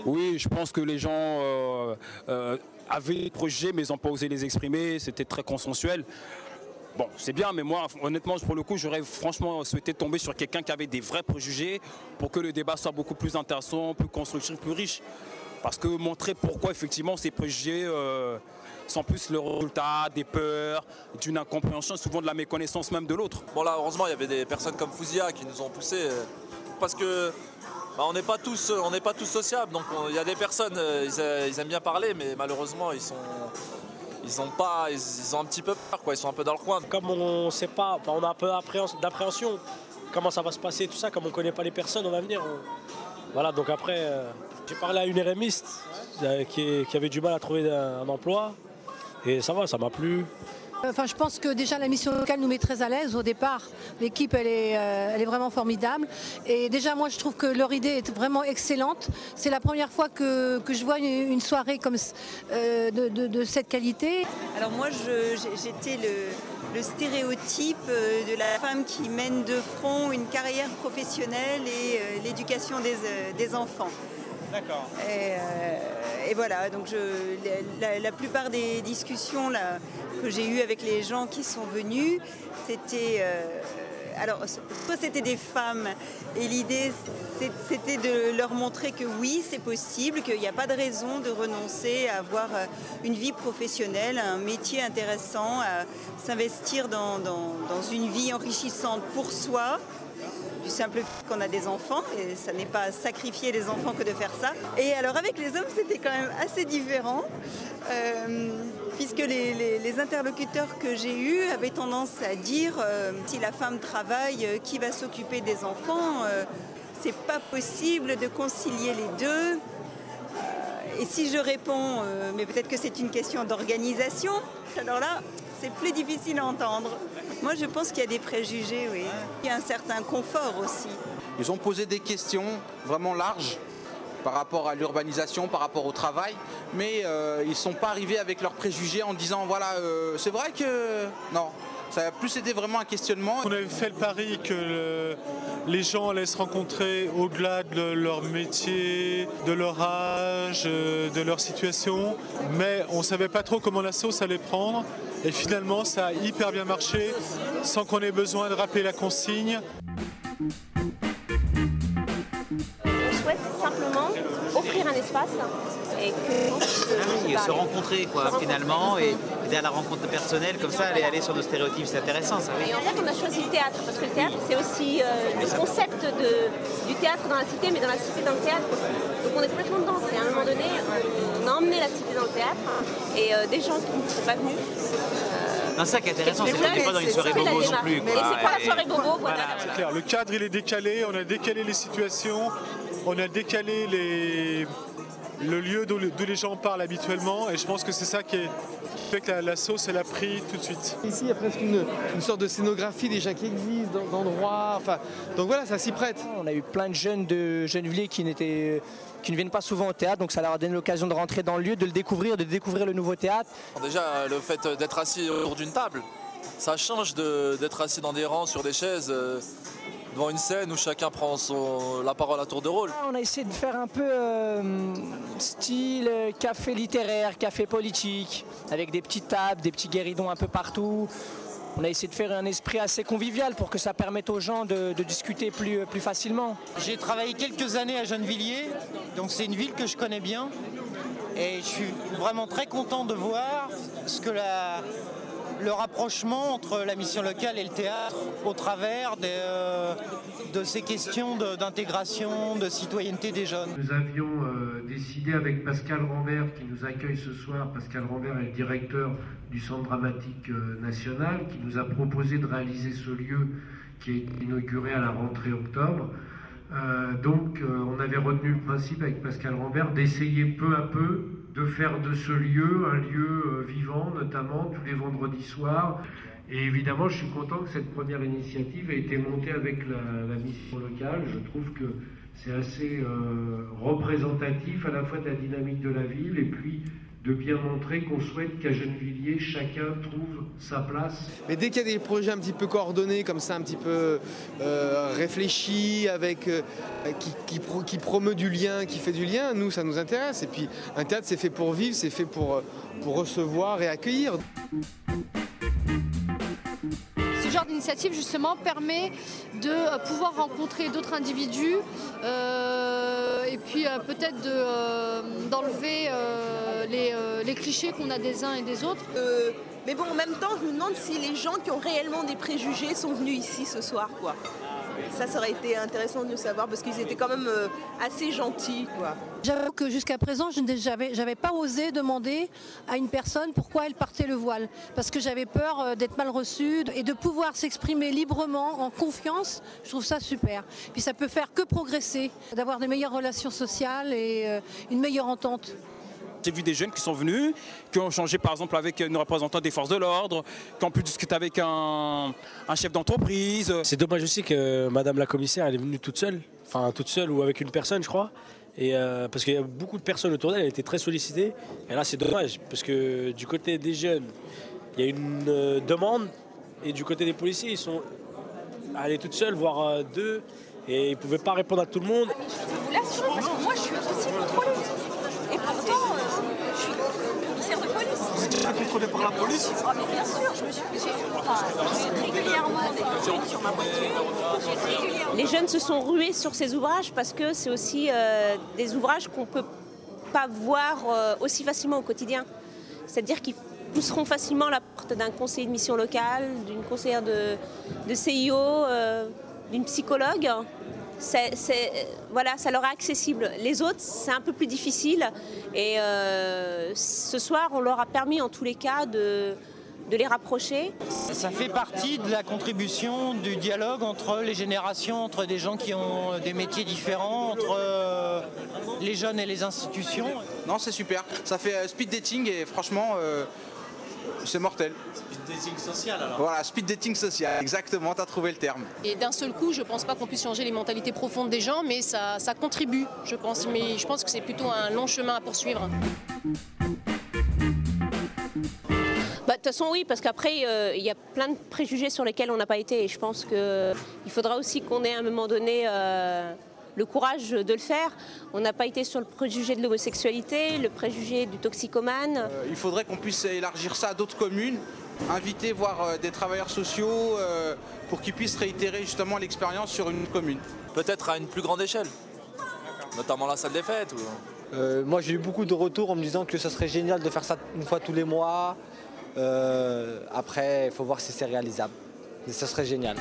Oui, je pense que les gens avaient des projets, mais ils n'ont pas osé les exprimer. C'était très consensuel. Bon, c'est bien, mais moi, honnêtement, pour le coup, j'aurais franchement souhaité tomber sur quelqu'un qui avait des vrais préjugés pour que le débat soit beaucoup plus intéressant, plus constructif, plus riche. Parce que montrer pourquoi, effectivement, ces préjugés sont plus le résultat des peurs, d'une incompréhension, souvent de la méconnaissance même de l'autre. Bon, là, heureusement, il y avait des personnes comme Fouzia qui nous ont poussés parce que on n'est pas tous sociables. Donc, il y a des personnes, ils aiment bien parler, mais malheureusement, ils ont un petit peu peur, quoi. Ils sont un peu dans le coin. Comme on ne sait pas, on a un peu d'appréhension. Comment ça va se passer, tout ça, comme on ne connaît pas les personnes, on va venir. Voilà, donc après, j'ai parlé à une RMiste qui avait du mal à trouver un emploi. Et ça va, ça m'a plu. Enfin, je pense que déjà la mission locale nous met très à l'aise au départ. L'équipe, elle est vraiment formidable. Et déjà, moi, je trouve que leur idée est vraiment excellente. C'est la première fois que je vois une soirée comme de cette qualité. Alors moi, j'étais le stéréotype de la femme qui mène de front une carrière professionnelle et l'éducation des enfants. D'accord. Et voilà, donc la plupart des discussions là, que j'ai eues avec les gens qui sont venus, c'était... alors, soit c'était des femmes, et l'idée c'était de leur montrer que oui, c'est possible, qu'il n'y a pas de raison de renoncer à avoir une vie professionnelle, un métier intéressant, à s'investir dans une vie enrichissante pour soi, du simple fait qu'on a des enfants, et ça n'est pas sacrifier les enfants que de faire ça. Et alors avec les hommes, c'était quand même assez différent, puisque les interlocuteurs que j'ai eus avaient tendance à dire si la femme travaille, qui va s'occuper des enfants, c'est pas possible de concilier les deux. Et si je réponds, mais peut-être que c'est une question d'organisation, alors là, c'est plus difficile à entendre. Moi, je pense qu'il y a des préjugés, oui. Il y a un certain confort aussi. Ils ont posé des questions vraiment larges par rapport à l'urbanisation, par rapport au travail, mais ils ne sont pas arrivés avec leurs préjugés en disant, voilà, c'est vrai que... Non, ça a plus été vraiment un questionnement. On avait fait le pari que les gens allaient se rencontrer au-delà de leur métier, de leur âge, de leur situation, mais on ne savait pas trop comment la sauce allait prendre. Et finalement, ça a hyper bien marché, sans qu'on ait besoin de rappeler la consigne. On souhaite simplement offrir un espace et que... se rencontrer finalement, et à la rencontre personnelle, comme ça, aller sur nos stéréotypes, c'est intéressant ça. Oui. Et en fait, on a choisi le théâtre, parce que le théâtre, c'est aussi le concept du théâtre dans la cité, mais dans la cité dans le théâtre aussi. Donc on est complètement dedans. Et à un moment donné, on a emmené la cité dans le théâtre, et des gens qui ne sont pas venus. Non, ça qui est intéressant, c'est qu'on n'est pas dans une soirée bobo non plus. Mais c'est pas la soirée bobo, voilà. C'est clair, le cadre il est décalé, on a décalé les situations, on a décalé le lieu d'où les gens parlent habituellement, et je pense que c'est ça qui fait que la sauce elle a pris tout de suite. Ici il y a presque une sorte de scénographie déjà qui existe, d'endroits, enfin, donc voilà, ça s'y prête. On a eu plein de Gennevilliers qui ne viennent pas souvent au théâtre, donc ça leur a donné l'occasion de rentrer dans le lieu, de découvrir le nouveau théâtre. Déjà, le fait d'être assis autour d'une table, ça change d'être assis dans des rangs, sur des chaises, devant une scène où chacun prend la parole à tour de rôle. On a essayé de faire un peu style café littéraire, café politique, avec des petites tables, des petits guéridons un peu partout. On a essayé de faire un esprit assez convivial pour que ça permette aux gens de discuter plus facilement. J'ai travaillé quelques années à Gennevilliers, donc c'est une ville que je connais bien. Et je suis vraiment très content de voir le rapprochement entre la mission locale et le théâtre au travers de ces questions d'intégration, de citoyenneté des jeunes. Nous avions décidé avec Pascal Rambert, qui nous accueille ce soir. Pascal Rambert est le directeur du Centre dramatique national, qui nous a proposé de réaliser ce lieu qui est inauguré à la rentrée octobre. Donc on avait retenu le principe avec Pascal Rambert d'essayer peu à peu de faire de ce lieu un lieu vivant, notamment tous les vendredis soirs. Et évidemment, je suis content que cette première initiative ait été montée avec la mission locale. Je trouve que c'est assez représentatif à la fois de la dynamique de la ville et puis de bien montrer qu'on souhaite qu'à Gennevilliers, chacun trouve sa place. Mais dès qu'il y a des projets un petit peu coordonnés, comme ça, un petit peu réfléchis, avec, qui promeut du lien, qui fait du lien, nous, ça nous intéresse. Et puis, un théâtre, c'est fait pour vivre, c'est fait pour recevoir et accueillir. Ce genre d'initiative, justement, permet de pouvoir rencontrer d'autres individus et puis peut-être d'enlever les clichés qu'on a des uns et des autres. Mais bon, en même temps, je me demande si les gens qui ont réellement des préjugés sont venus ici ce soir, quoi. Ça aurait été intéressant de le savoir parce qu'ils étaient quand même assez gentils, quoi. J'avoue que jusqu'à présent, je n'avais pas osé demander à une personne pourquoi elle portait le voile. Parce que j'avais peur d'être mal reçue et de pouvoir s'exprimer librement, en confiance. Je trouve ça super. Puis ça peut faire que progresser, d'avoir des meilleures relations sociales et une meilleure entente. J'ai vu des jeunes qui sont venus, qui ont échangé par exemple avec une représentante des forces de l'ordre, qui ont pu discuter avec un chef d'entreprise. C'est dommage aussi que Madame la commissaire elle est venue toute seule, enfin toute seule ou avec une personne je crois. Et parce qu'il y a beaucoup de personnes autour d'elle, elle était très sollicitée. Et là c'est dommage parce que du côté des jeunes, il y a une demande et du côté des policiers, ils sont allés toutes seules, voire deux, et ils ne pouvaient pas répondre à tout le monde. Je vous l'assure parce que moi je suis aussi contrôlée. Et pourtant, je suis commissaire de police. Vous êtes déjà contrôlé par la police? Ah mais bien sûr, j'ai régulièrement des contrôles sur ma voiture. Les jeunes se sont rués sur ces ouvrages parce que c'est aussi des ouvrages qu'on ne peut pas voir aussi facilement au quotidien. C'est-à-dire qu'ils pousseront facilement la porte d'un conseiller de mission locale, d'une conseillère de CIO, d'une psychologue. Voilà, ça leur est accessible. Les autres, c'est un peu plus difficile. Et ce soir, on leur a permis en tous les cas de les rapprocher. Ça fait partie de la contribution du dialogue entre les générations, entre des gens qui ont des métiers différents, entre les jeunes et les institutions. Non, c'est super. Ça fait speed dating et franchement, c'est mortel. Speed dating social alors. Voilà, speed dating social, exactement, tu as trouvé le terme. Et d'un seul coup, je ne pense pas qu'on puisse changer les mentalités profondes des gens, mais ça contribue, je pense. Mais je pense que c'est plutôt un long chemin à poursuivre. De toute façon, oui, parce qu'après, il y a plein de préjugés sur lesquels on n'a pas été. Et je pense qu'il faudra aussi qu'on ait à un moment donné le courage de le faire. On n'a pas été sur le préjugé de l'homosexualité, le préjugé du toxicomane. Il faudrait qu'on puisse élargir ça à d'autres communes, inviter, voir des travailleurs sociaux pour qu'ils puissent réitérer justement l'expérience sur une commune. Peut-être à une plus grande échelle, notamment la salle des fêtes. Moi j'ai eu beaucoup de retours en me disant que ce serait génial de faire ça une fois tous les mois. Après, il faut voir si c'est réalisable. Mais ça serait génial.